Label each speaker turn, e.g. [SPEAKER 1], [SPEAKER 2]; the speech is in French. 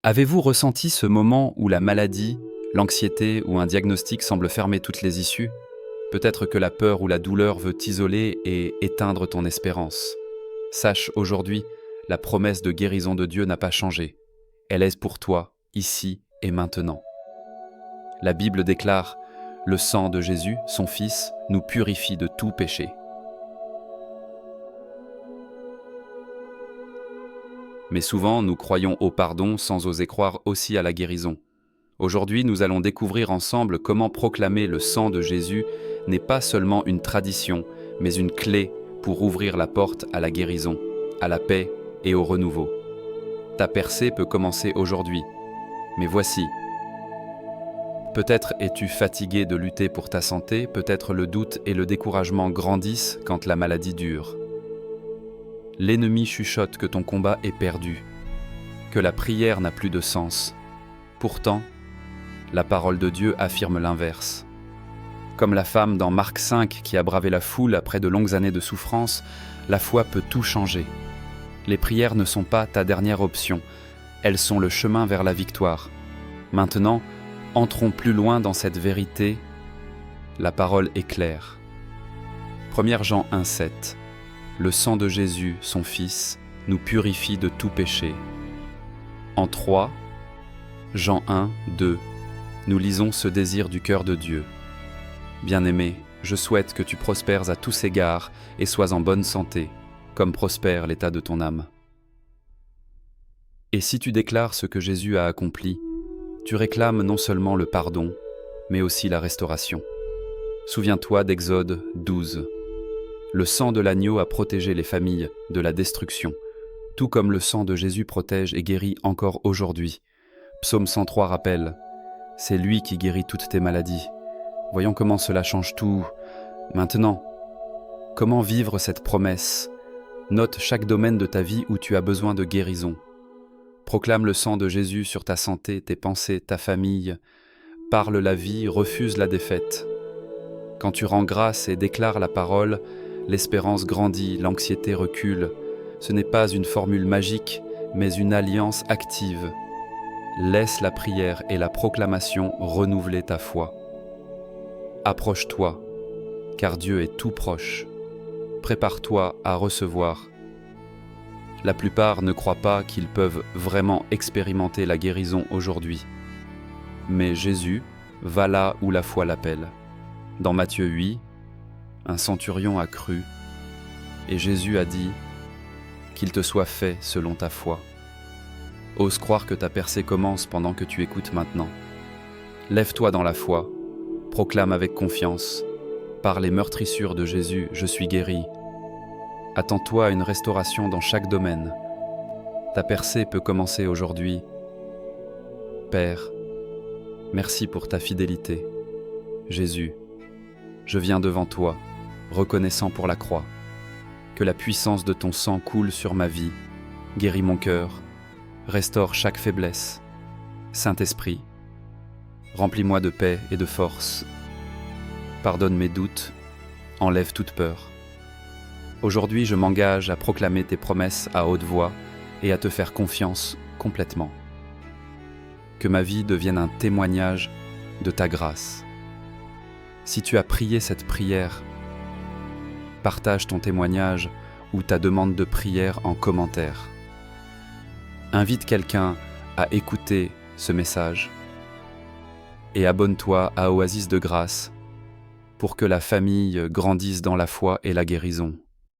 [SPEAKER 1] Avez-vous ressenti ce moment où la maladie, l'anxiété ou un diagnostic semble fermer toutes les issues? Peut-être que la peur ou la douleur veut t'isoler et éteindre ton espérance. Sache aujourd'hui, la promesse de guérison de Dieu n'a pas changé. Elle est pour toi, ici et maintenant. La Bible déclare: Le sang de Jésus, son Fils, nous purifie de tout péché. Mais souvent, nous croyons au pardon sans oser croire aussi à la guérison. Aujourd'hui, nous allons découvrir ensemble comment proclamer le sang de Jésus n'est pas seulement une tradition, mais une clé pour ouvrir la porte à la guérison, à la paix et au renouveau. Ta percée peut commencer aujourd'hui, mais voici. Peut-être es-tu fatigué de lutter pour ta santé, peut-être le doute et le découragement grandissent quand la maladie dure. L'ennemi chuchote que ton combat est perdu, que la prière n'a plus de sens. Pourtant, la parole de Dieu affirme l'inverse. Comme la femme dans Marc 5 qui a bravé la foule après de longues années de souffrance, la foi peut tout changer. Les prières ne sont pas ta dernière option, elles sont le chemin vers la victoire. Maintenant, entrons plus loin dans cette vérité. La parole est claire. 1 Jean 1,7. Le sang de Jésus, son Fils, nous purifie de tout péché. En 3, Jean 1, 2, nous lisons ce désir du cœur de Dieu. Bien-aimé, je souhaite que tu prospères à tous égards et sois en bonne santé, comme prospère l'état de ton âme. Et si tu déclares ce que Jésus a accompli, tu réclames non seulement le pardon, mais aussi la restauration. Souviens-toi d'Exode 12. Le sang de l'agneau a protégé les familles de la destruction, tout comme le sang de Jésus protège et guérit encore aujourd'hui. Psaume 103 rappelle: c'est lui qui guérit toutes tes maladies. Voyons comment cela change tout. Maintenant, comment vivre cette promesse? Note chaque domaine de ta vie où tu as besoin de guérison. Proclame le sang de Jésus sur ta santé, tes pensées, ta famille. Parle la vie, refuse la défaite. Quand tu rends grâce et déclares la parole, l'espérance grandit, l'anxiété recule. Ce n'est pas une formule magique, mais une alliance active. Laisse la prière et la proclamation renouveler ta foi. Approche-toi, car Dieu est tout proche. Prépare-toi à recevoir. La plupart ne croient pas qu'ils peuvent vraiment expérimenter la guérison aujourd'hui. Mais Jésus va là où la foi l'appelle. Dans Matthieu 8, un centurion a cru, et Jésus a dit: qu'il te soit fait selon ta foi. Ose croire que ta percée commence pendant que tu écoutes maintenant. Lève-toi dans la foi, proclame avec confiance: par les meurtrissures de Jésus, je suis guéri. Attends-toi à une restauration dans chaque domaine. Ta percée peut commencer aujourd'hui. Père, merci pour ta fidélité. Jésus, je viens devant toi, reconnaissant pour la croix. Que la puissance de ton sang coule sur ma vie, guéris mon cœur, restaure chaque faiblesse. Saint-Esprit, remplis-moi de paix et de force. Pardonne mes doutes, enlève toute peur. Aujourd'hui, je m'engage à proclamer tes promesses à haute voix et à te faire confiance complètement. Que ma vie devienne un témoignage de ta grâce. Si tu as prié cette prière, partage ton témoignage ou ta demande de prière en commentaire. Invite quelqu'un à écouter ce message et abonne-toi à Oasis de Grâce pour que la famille grandisse dans la foi et la guérison.